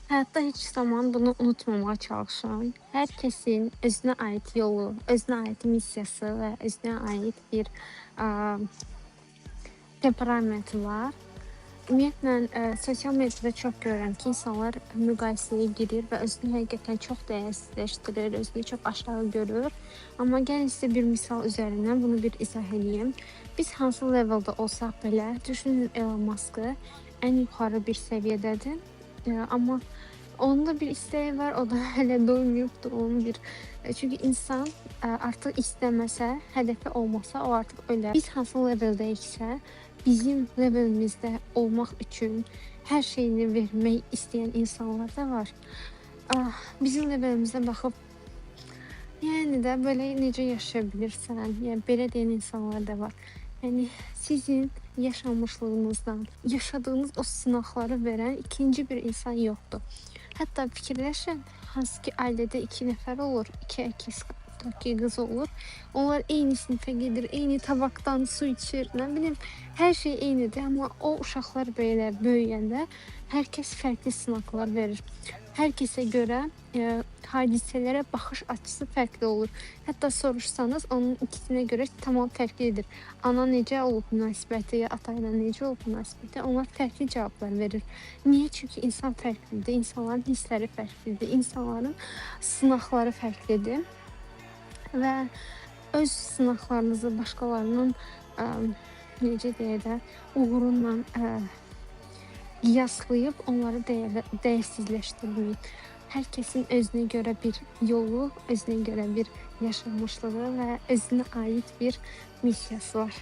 Hayatta heç zaman bunu unutmamaya çalışın. Hər kəsin özünə aid yolu, özünə aid missiyası və özünə aid bir ə, temperamenti var. Ümumiyyətlə, sosial mediada çox görürəm ki, insanlar müqayisəyə girir və özünü həqiqətən çox dəyərsizləşdirir, özünü çox aşağı görür. Amma gəlin sizə bir misal üzərindən bunu bir izah edeyim. Biz hansı leveldə olsaq belə, düşünün Elon Musk'ı ən yuxarı bir səviyyədədir. Amma onun da bir istəyi var, o da hələ doymayıbdır. Çünki insan artıq istəməsə, hədəfi olmasa, o artıq ölər. Biz hansı leveldəyiksə, bizim levelimizdə olmaq üçün hər şeyini vermək istəyən insanlar da var. Bizim levelimizə baxıb, yəni də belə necə yaşaya bilirsən, yəni belə deyən insanlar da var. Yəni sizin yaşamışlığınızdan, yaşadığınız o sınaqları verən ikinci bir insan yoxdur. Hətta fikirləşin, hansı ki ailədə 2 nəfər olur, 2 əkiz, 2 qız olur. Onlar eyni sinifə gedir, eyni tabaqdan su içir, nə bilim, hər şey eynidir. Amma o uşaqlar belə böyüyəndə hər kəs fərqli sınaqlar verir. Hər kəsə görə hadisələrə baxış açısı fərqli olur. Hətta soruşsanız, onun ikisinə görə tamam fərqlidir. Ana necə olub münasibəti, ya ata ilə necə olub münasibəti, onlar fərqli cavablar verir. Niyə? Çünki insan fərqlidir, insanların hissləri fərqlidir, insanların sınaqları fərqlidir. Və öz sınaqlarınızı başqalarının necə deyək də, uğurunla qiyaslayıb onları dəyərsizləşdirməyin. Hər kəsin özünə görə bir yolu, özünə görə bir yaşamışlığı və özünə aid bir missiyası var.